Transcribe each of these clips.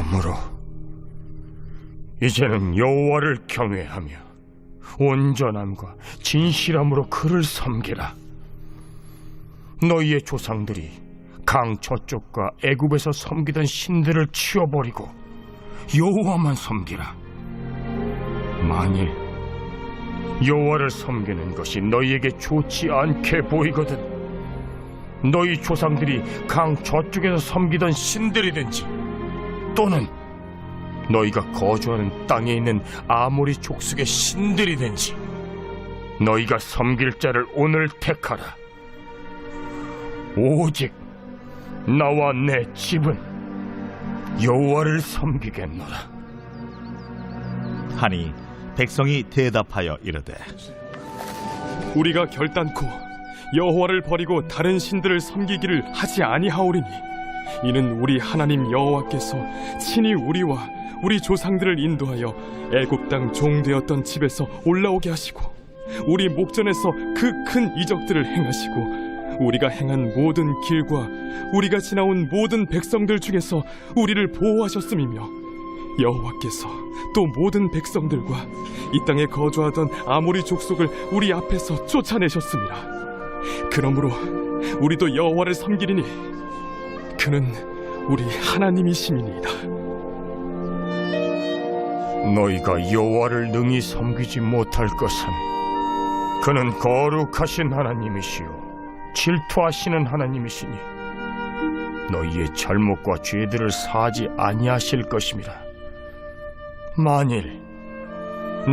그러므로 이제는 여호와를 경외하며 온전함과 진실함으로 그를 섬기라. 너희의 조상들이 강 저쪽과 애굽에서 섬기던 신들을 치워버리고 여호와만 섬기라. 만일 여호와를 섬기는 것이 너희에게 좋지 않게 보이거든 너희 조상들이 강 저쪽에서 섬기던 신들이든지 또는 너희가 거주하는 땅에 있는 아모리 족속의 신들이든지 너희가 섬길 자를 오늘 택하라. 오직 나와 내 집은 여호와를 섬기겠노라 하니 백성이 대답하여 이르되 우리가 결단코 여호와를 버리고 다른 신들을 섬기기를 하지 아니하오리니 이는 우리 하나님 여호와께서 친히 우리와 우리 조상들을 인도하여 애굽 땅 종되었던 집에서 올라오게 하시고 우리 목전에서 그 큰 이적들을 행하시고 우리가 행한 모든 길과 우리가 지나온 모든 백성들 중에서 우리를 보호하셨음이며 여호와께서 또 모든 백성들과 이 땅에 거주하던 아모리 족속을 우리 앞에서 쫓아내셨습니다. 그러므로 우리도 여호와를 섬기리니 그는 우리 하나님이심이니이다. 너희가 여호와를 능히 섬기지 못할 것은 그는 거룩하신 하나님이시요 질투하시는 하나님이시니 너희의 잘못과 죄들을 사하지 아니하실 것임이라. 만일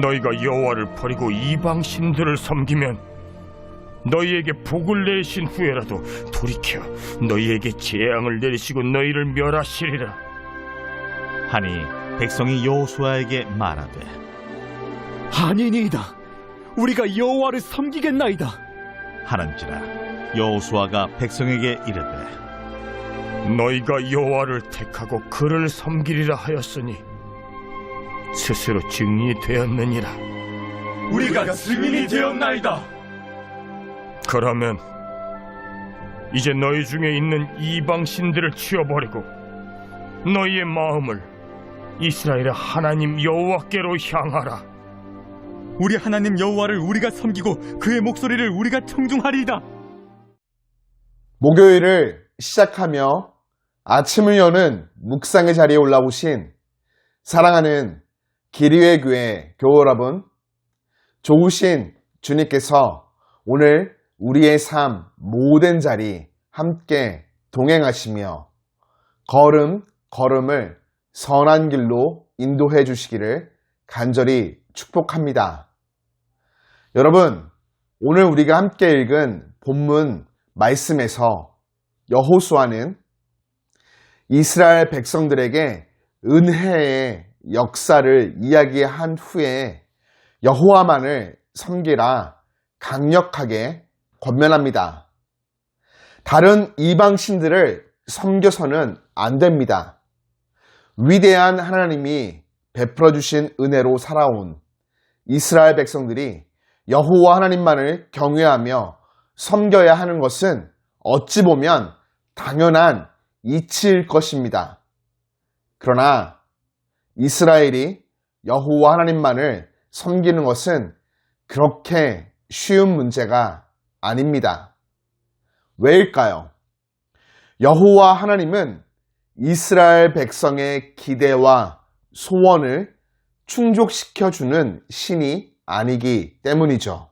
너희가 여호와를 버리고 이방 신들을 섬기면 너희에게 복을 내신 후에라도 돌이켜 너희에게 재앙을 내리시고 너희를 멸하시리라. 하니 백성이 여호수아에게 말하되 아니니이다. 우리가 여호와를 섬기겠나이다 하는지라. 여호수아가 백성에게 이르되 너희가 여호와를 택하고 그를 섬기리라 하였으니 스스로 증인이 되었느니라. 우리가 증인이 되었나이다. 그러면 이제 너희 중에 있는 이방 신들을 치워버리고 너희의 마음을 이스라엘의 하나님 여호와께로 향하라. 우리 하나님 여호와를 우리가 섬기고 그의 목소리를 우리가 청중하리이다. 목요일을 시작하며 아침을 여는 묵상의 자리에 올라오신 사랑하는 기리회 교회 교우 여러분, 좋으신 주님께서 오늘 우리의 삶 모든 자리 함께 동행하시며 걸음을 선한 길로 인도해 주시기를 간절히 축복합니다. 여러분, 오늘 우리가 함께 읽은 본문 말씀에서 여호수아는 이스라엘 백성들에게 은혜의 역사를 이야기한 후에 여호와만을 섬기라 강력하게 권면합니다. 다른 이방 신들을 섬겨서는 안 됩니다. 위대한 하나님이 베풀어 주신 은혜로 살아온 이스라엘 백성들이 여호와 하나님만을 경외하며 섬겨야 하는 것은 어찌 보면 당연한 이치일 것입니다. 그러나 이스라엘이 여호와 하나님만을 섬기는 것은 그렇게 쉬운 문제가 아닙니다. 왜일까요? 여호와 하나님은 이스라엘 백성의 기대와 소원을 충족시켜주는 신이 아니기 때문이죠.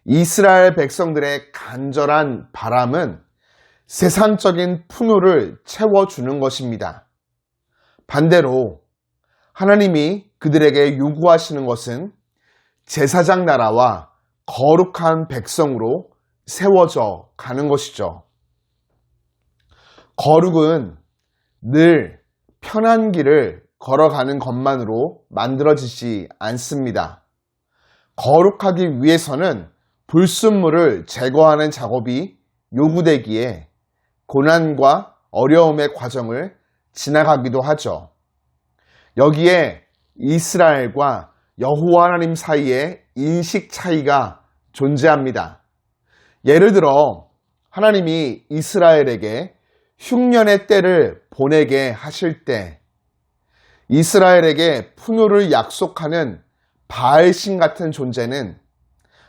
이스라엘 백성들의 간절한 바람은 세상적인 풍요를 채워주는 것입니다. 반대로 하나님이 그들에게 요구하시는 것은 제사장 나라와 거룩한 백성으로 세워져 가는 것이죠. 거룩은 늘 편한 길을 걸어가는 것만으로 만들어지지 않습니다. 거룩하기 위해서는 불순물을 제거하는 작업이 요구되기에 고난과 어려움의 과정을 지나가기도 하죠. 여기에 이스라엘과 여호와 하나님 사이에 인식 차이가 존재합니다. 예를 들어 하나님이 이스라엘에게 흉년의 때를 보내게 하실 때 이스라엘에게 풍요를 약속하는 바알신 같은 존재는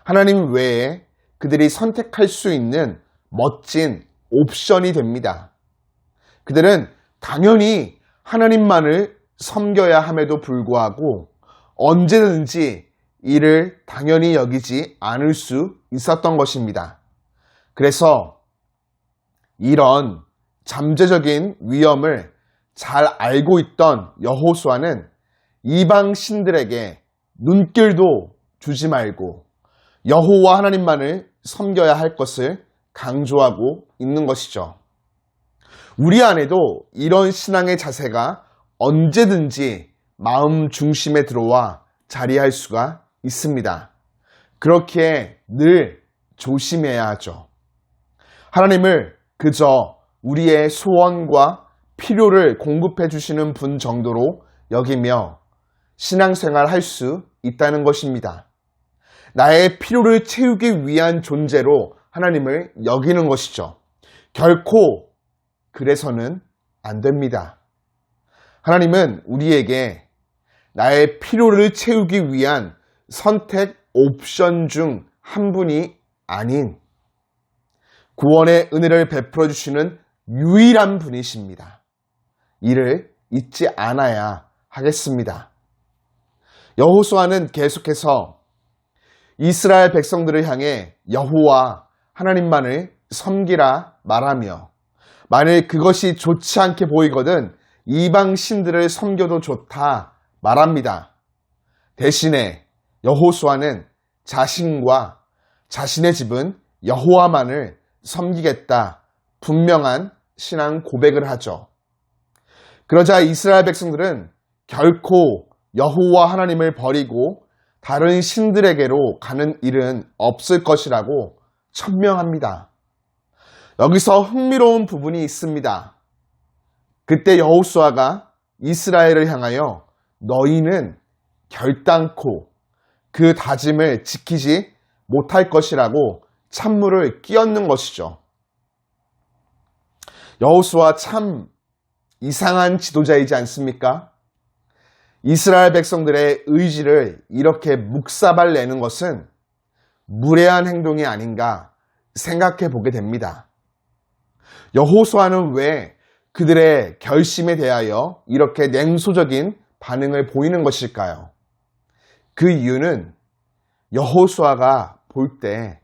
하나님 외에 그들이 선택할 수 있는 멋진 옵션이 됩니다. 그들은 당연히 하나님만을 섬겨야 함에도 불구하고 언제든지 이를 당연히 여기지 않을 수 있었던 것입니다. 그래서 이런 잠재적인 위험을 잘 알고 있던 여호수아는 이방 신들에게 눈길도 주지 말고 여호와 하나님만을 섬겨야 할 것을 강조하고 있는 것이죠. 우리 안에도 이런 신앙의 자세가 언제든지 마음 중심에 들어와 자리할 수가 있습니다. 그렇게 늘 조심해야 하죠. 하나님을 그저 우리의 소원과 필요를 공급해 주시는 분 정도로 여기며 신앙생활 할 수 있다는 것입니다. 나의 필요를 채우기 위한 존재로 하나님을 여기는 것이죠. 결코 그래서는 안 됩니다. 하나님은 우리에게 나의 필요를 채우기 위한 선택 옵션 중 한 분이 아닌 구원의 은혜를 베풀어 주시는 유일한 분이십니다. 이를 잊지 않아야 하겠습니다. 여호수아는 계속해서 이스라엘 백성들을 향해 여호와 하나님만을 섬기라 말하며 만일 그것이 좋지 않게 보이거든 이방 신들을 섬겨도 좋다 말합니다. 대신에 여호수아는 자신과 자신의 집은 여호와만을 섬기겠다 분명한 신앙 고백을 하죠. 그러자 이스라엘 백성들은 결코 여호와 하나님을 버리고 다른 신들에게로 가는 일은 없을 것이라고 천명합니다. 여기서 흥미로운 부분이 있습니다. 그때 여호수아가 이스라엘을 향하여 너희는 결단코 그 다짐을 지키지 못할 것이라고 찬물을 끼얹는 것이죠. 여호수아 참 이상한 지도자이지 않습니까? 이스라엘 백성들의 의지를 이렇게 묵사발 내는 것은 무례한 행동이 아닌가 생각해 보게 됩니다. 여호수아는 왜 그들의 결심에 대하여 이렇게 냉소적인 반응을 보이는 것일까요? 그 이유는 여호수아가 볼 때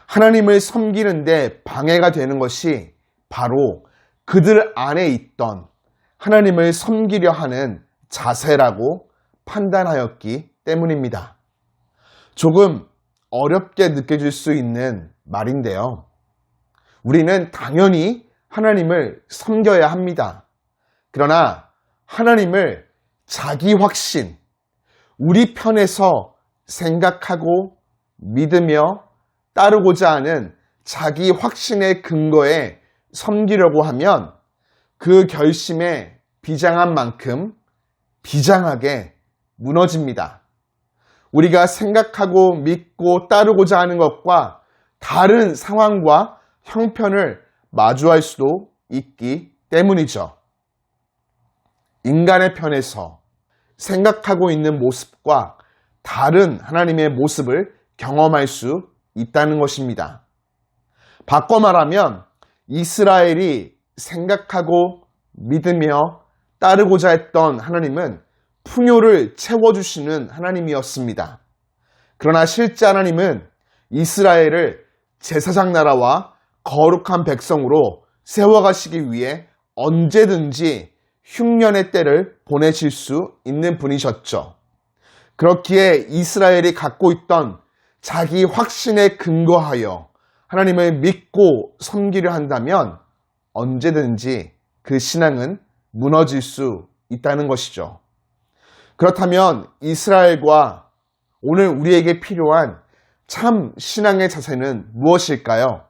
하나님을 섬기는데 방해가 되는 것이 바로 그들 안에 있던 하나님을 섬기려 하는 자세라고 판단하였기 때문입니다. 조금 어렵게 느껴질 수 있는 말인데요. 우리는 당연히 하나님을 섬겨야 합니다. 그러나 하나님을 자기 확신, 우리 편에서 생각하고 믿으며 따르고자 하는 자기 확신의 근거에 섬기려고 하면 그 결심에 비장한 만큼 비장하게 무너집니다. 우리가 생각하고 믿고 따르고자 하는 것과 다른 상황과 형편을 마주할 수도 있기 때문이죠. 인간의 편에서 생각하고 있는 모습과 다른 하나님의 모습을 경험할 수 있다는 것입니다. 바꿔 말하면 이스라엘이 생각하고 믿으며 따르고자 했던 하나님은 풍요를 채워주시는 하나님이었습니다. 그러나 실제 하나님은 이스라엘을 제사장 나라와 거룩한 백성으로 세워가시기 위해 언제든지 흉년의 때를 보내실 수 있는 분이셨죠. 그렇기에 이스라엘이 갖고 있던 자기 확신에 근거하여 하나님을 믿고 섬기려 한다면 언제든지 그 신앙은 무너질 수 있다는 것이죠. 그렇다면 이스라엘과 오늘 우리에게 필요한 참 신앙의 자세는 무엇일까요?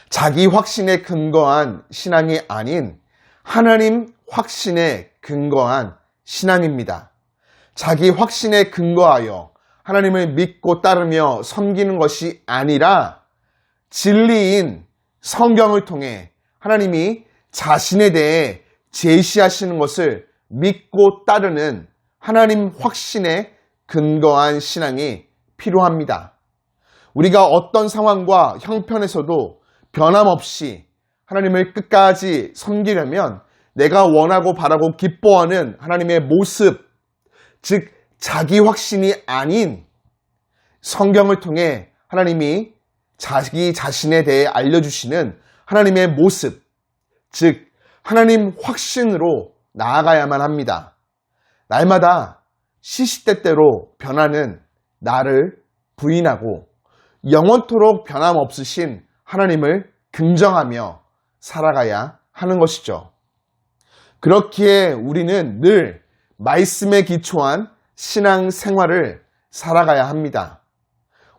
자기 확신에 근거한 신앙이 아닌 하나님 확신에 근거한 신앙입니다. 자기 확신에 근거하여 하나님을 믿고 따르며 섬기는 것이 아니라 진리인 성경을 통해 하나님이 자신에 대해 제시하시는 것을 믿고 따르는 하나님 확신에 근거한 신앙이 필요합니다. 우리가 어떤 상황과 형편에서도 변함없이 하나님을 끝까지 섬기려면 내가 원하고 바라고 기뻐하는 하나님의 모습, 즉 자기 확신이 아닌 성경을 통해 하나님이 자기 자신에 대해 알려주시는 하나님의 모습, 즉 하나님 확신으로 나아가야만 합니다. 날마다 시시때때로 변하는 나를 부인하고 영원토록 변함없으신 하나님을 긍정하며 살아가야 하는 것이죠. 그렇기에 우리는 늘 말씀에 기초한 신앙 생활을 살아가야 합니다.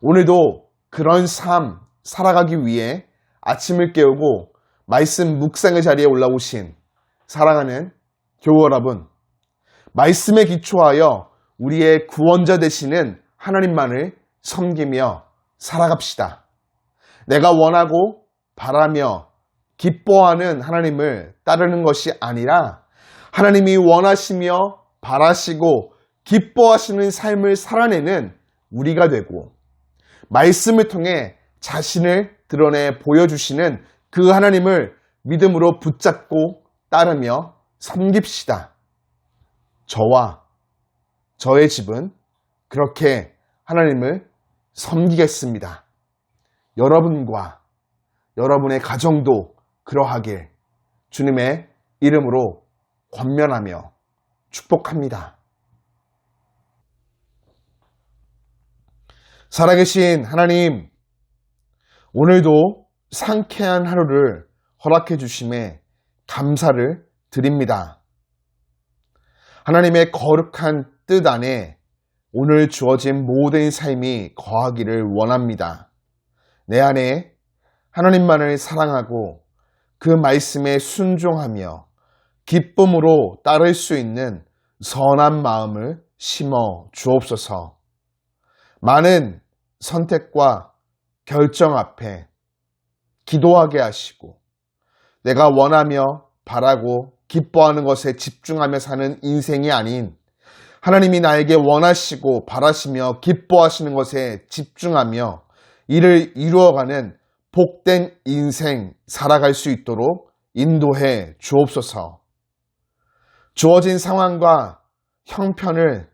오늘도 그런 삶 살아가기 위해 아침을 깨우고 말씀 묵상의 자리에 올라오신 사랑하는 교우 여러분, 말씀에 기초하여 우리의 구원자 되시는 하나님만을 섬기며 살아갑시다. 내가 원하고 바라며 기뻐하는 하나님을 따르는 것이 아니라 하나님이 원하시며 바라시고 기뻐하시는 삶을 살아내는 우리가 되고 말씀을 통해 자신을 드러내 보여주시는 그 하나님을 믿음으로 붙잡고 따르며 섬깁시다. 저와 저의 집은 그렇게 하나님을 섬기겠습니다. 여러분과 여러분의 가정도 그러하길 주님의 이름으로 권면하며 축복합니다. 살아계신 하나님, 오늘도 상쾌한 하루를 허락해 주심에 감사를 드립니다. 하나님의 거룩한 뜻 안에 오늘 주어진 모든 삶이 거하기를 원합니다. 내 안에 하나님만을 사랑하고 그 말씀에 순종하며 기쁨으로 따를 수 있는 선한 마음을 심어 주옵소서. 많은 선택과 결정 앞에 기도하게 하시고 내가 원하며 바라고 기뻐하는 것에 집중하며 사는 인생이 아닌 하나님이 나에게 원하시고 바라시며 기뻐하시는 것에 집중하며 이를 이루어가는 복된 인생 살아갈 수 있도록 인도해 주옵소서. 주어진 상황과 형편을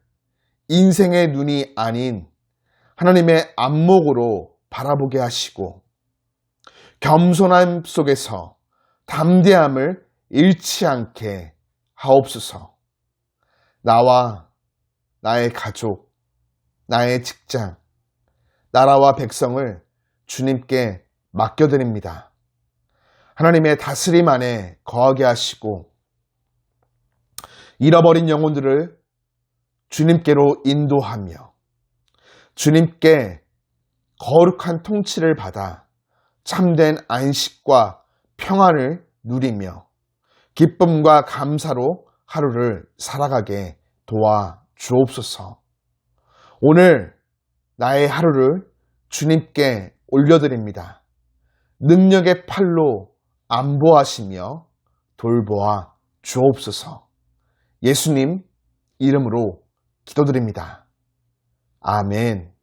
인생의 눈이 아닌 하나님의 안목으로 바라보게 하시고 겸손함 속에서 담대함을 잃지 않게 하옵소서. 나와 나의 가족, 나의 직장, 나라와 백성을 주님께 맡겨드립니다. 하나님의 다스림 안에 거하게 하시고 잃어버린 영혼들을 주님께로 인도하며 주님께 거룩한 통치를 받아 참된 안식과 평안을 누리며 기쁨과 감사로 하루를 살아가게 도와 주옵소서. 오늘 나의 하루를 주님께 올려드립니다. 능력의 팔로 안보하시며 돌보아 주옵소서. 예수님 이름으로 기도드립니다. 아멘.